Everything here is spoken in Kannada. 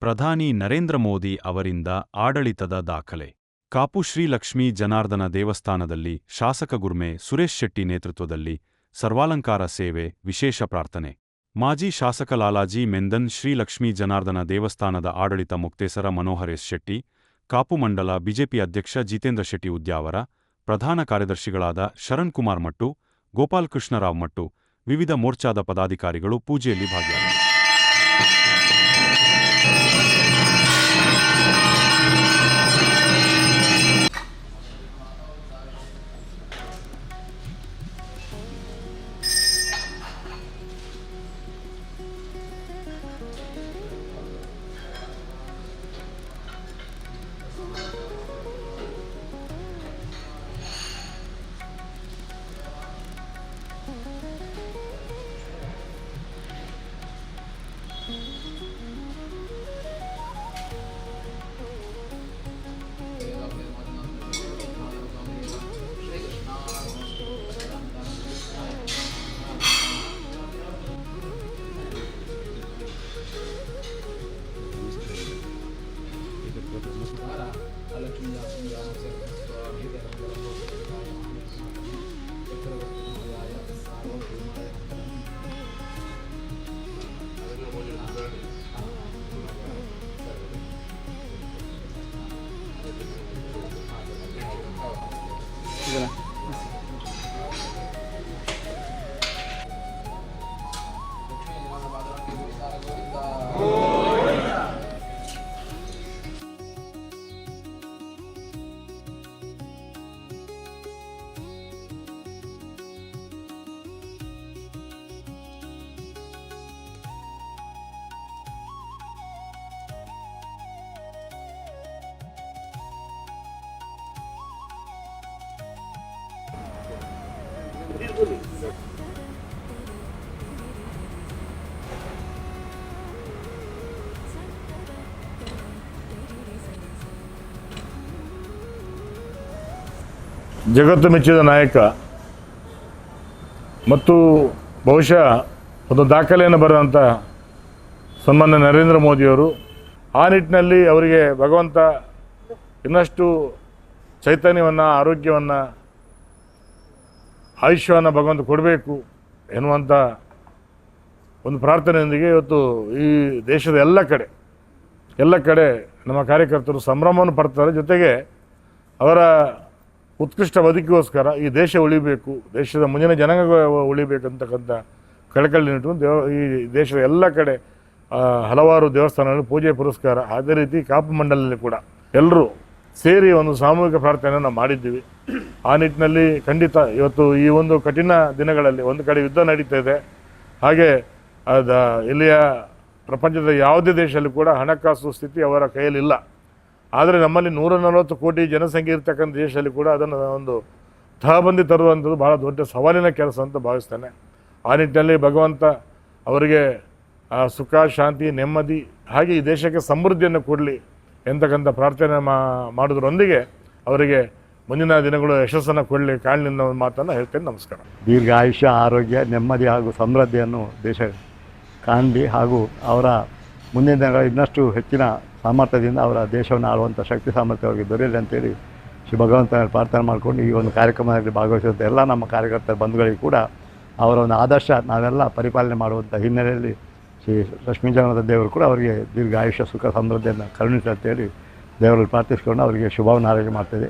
ಪ್ರಧಾನಿ ನರೇಂದ್ರ ಮೋದಿ ಅವರಿಂದ ಆಡಳಿತದ ದಾಖಲೆ. ಕಾಪು ಶ್ರೀ ಲಕ್ಷ್ಮೀ ಜನಾರ್ದನ ದೇವಸ್ಥಾನದಲ್ಲಿ ಶಾಸಕ ಗುರ್ಮೆ ಸುರೇಶ್ ಶೆಟ್ಟಿ ನೇತೃತ್ವದಲ್ಲಿ ಸರ್ವಾಲಂಕಾರ ಸೇವೆ, ವಿಶೇಷ ಪ್ರಾರ್ಥನೆ. ಮಾಜಿ ಶಾಸಕ ಲಾಲಾಜಿ ಮೆಂದನ್ ಶ್ರೀ ಲಕ್ಷ್ಮೀ ಜನಾರ್ದನ ದೇವಸ್ಥಾನದ ಆಡಳಿತ ಮುಕ್ತೇಸರ ಮನೋಹರೇಶ್ ಶೆಟ್ಟಿ, ಕಾಪು ಮಂಡಲ ಬಿಜೆಪಿ ಅಧ್ಯಕ್ಷ ಜಿತೇಂದ್ರ ಶೆಟ್ಟಿ ಉದ್ಯಾವರ, ಪ್ರಧಾನ ಕಾರ್ಯದರ್ಶಿಗಳಾದ ಶರಣ್ ಕುಮಾರ್ ಮಟ್ಟು, ಗೋಪಾಲಕೃಷ್ಣರಾವ್ ಮಟ್ಟು, ವಿವಿಧ ಮೋರ್ಚಾದ ಪದಾಧಿಕಾರಿಗಳು ಪೂಜೆಯಲ್ಲಿ ಭಾಗಿಯಾದರು. ಜಗತ್ತು ಮೆಚ್ಚಿದ ನಾಯಕ ಮತ್ತು ಬಹುಶಃ ಒಂದು ದಾಖಲೆಯನ್ನು ಬರೆದಂಥ ಸನ್ಮಾನ್ಯ ನರೇಂದ್ರ ಮೋದಿಯವರು, ಆ ನಿಟ್ಟಿನಲ್ಲಿ ಅವರಿಗೆ ಭಗವಂತ ಇನ್ನಷ್ಟು ಚೈತನ್ಯವನ್ನು, ಆರೋಗ್ಯವನ್ನು, ಆಯುಷ್ಯವನ್ನು ಭಗವಂತ ಕೊಡಬೇಕು ಎನ್ನುವಂಥ ಒಂದು ಪ್ರಾರ್ಥನೆಯೊಂದಿಗೆ ಇವತ್ತು ಈ ದೇಶದ ಎಲ್ಲ ಕಡೆ ನಮ್ಮ ಕಾರ್ಯಕರ್ತರು ಸಂಭ್ರಮವನ್ನು ಪಡ್ತಾರೆ. ಜೊತೆಗೆ ಅವರ ಉತ್ಕೃಷ್ಟ ಬದುಕಿಗೋಸ್ಕರ ಈ ದೇಶ ಉಳಿಬೇಕು, ದೇಶದ ಮುಂದಿನ ಜನಾಂಗ ಉಳಿಬೇಕಂತಕ್ಕಂಥ ಕಳಕಳಿ ಇಟ್ಕೊಂಡು ಈ ದೇಶದ ಎಲ್ಲ ಕಡೆ ಹಲವಾರು ದೇವಸ್ಥಾನಗಳಲ್ಲಿ ಪೂಜೆ ಪುರಸ್ಕಾರ, ಅದೇ ರೀತಿ ಕಾಪು ಮಂಡಲದಲ್ಲಿ ಕೂಡ ಎಲ್ಲರೂ ಸೇರಿ ಒಂದು ಸಾಮೂಹಿಕ ಪ್ರಾರ್ಥನೆಯನ್ನು ಮಾಡಿದ್ದೀವಿ. ಆ ನಿಟ್ಟಿನಲ್ಲಿ ಖಂಡಿತ ಇವತ್ತು ಈ ಒಂದು ಕಠಿಣ ದಿನಗಳಲ್ಲಿ ಒಂದು ಕಡೆ ಯುದ್ಧ ನಡೀತಾ ಇದೆ, ಹಾಗೆ ಇಲ್ಲಿಯ ಪ್ರಪಂಚದ ಯಾವುದೇ ದೇಶದಲ್ಲಿ ಕೂಡ ಹಣಕಾಸು ಸ್ಥಿತಿ ಅವರ ಕೈಯಲ್ಲಿಲ್ಲ. ಆದರೆ ನಮ್ಮಲ್ಲಿ 140 ಕೋಟಿ ಜನಸಂಖ್ಯೆ ಇರ್ತಕ್ಕಂಥ ದೇಶದಲ್ಲಿ ಕೂಡ ಅದನ್ನು ಒಂದು ತಹಬಂದಿ ತರುವಂಥದ್ದು ಭಾಳ ದೊಡ್ಡ ಸವಾಲಿನ ಕೆಲಸ ಅಂತ ಭಾವಿಸ್ತೇನೆ. ಆ ನಿಟ್ಟಿನಲ್ಲಿ ಭಗವಂತ ಅವರಿಗೆ ಸುಖ, ಶಾಂತಿ, ನೆಮ್ಮದಿ, ಹಾಗೆ ಈ ದೇಶಕ್ಕೆ ಸಮೃದ್ಧಿಯನ್ನು ಕೊಡಲಿ ಎಂತಕ್ಕಂಥ ಪ್ರಾರ್ಥನೆ ಮಾಡೋದ್ರೊಂದಿಗೆ ಅವರಿಗೆ ಮುಂದಿನ ದಿನಗಳು ಯಶಸ್ಸನ್ನು ಕೊಡಲಿ ಕಾಣಲಿ ಅನ್ನೋ ಮಾತನ್ನು ಹೇಳ್ತೇನೆ. ನಮಸ್ಕಾರ. ದೀರ್ಘ ಆಯುಷ್ಯ, ಆರೋಗ್ಯ, ನೆಮ್ಮದಿ ಹಾಗೂ ಸಮೃದ್ಧಿಯನ್ನು ದೇಶ ಕಾಣಲಿ ಹಾಗೂ ಅವರ ಮುಂದಿನ ದಿನಗಳ ಇನ್ನಷ್ಟು ಹೆಚ್ಚಿನ ಸಾಮರ್ಥ್ಯದಿಂದ ಅವರ ದೇಶವನ್ನು ಆಳುವಂಥ ಶಕ್ತಿ ಸಾಮರ್ಥ್ಯ ಅವರಿಗೆ ದೊರೆಯಲಿ ಅಂತೇಳಿ ಶ್ರೀ ಭಗವಂತನ ಪ್ರಾರ್ಥನೆ ಮಾಡಿಕೊಂಡು ಈ ಒಂದು ಕಾರ್ಯಕ್ರಮದಲ್ಲಿ ಭಾಗವಹಿಸುವಂಥ ಎಲ್ಲ ನಮ್ಮ ಕಾರ್ಯಕರ್ತರ ಬಂಧುಗಳಿಗೆ ಕೂಡ ಅವರ ಒಂದು ಆದರ್ಶ ನಾವೆಲ್ಲ ಪರಿಪಾಲನೆ ಮಾಡುವಂಥ ಹಿನ್ನೆಲೆಯಲ್ಲಿ ಶ್ರೀ ಲಕ್ಷ್ಮೀ ಜನಾರ್ದನ ದೇವರು ಕೂಡ ಅವರಿಗೆ ದೀರ್ಘ ಆಯುಷ್ಯ, ಸುಖ, ಸಮೃದ್ಧಿಯನ್ನು ಕರುಣಿಸಿ ಅಂತೇಳಿ ದೇವರಲ್ಲಿ ಪ್ರಾರ್ಥಿಸಿಕೊಂಡು ಅವರಿಗೆ ಶುಭವನ್ನು ಆರೈಕೆ ಮಾಡ್ತೇವೆ.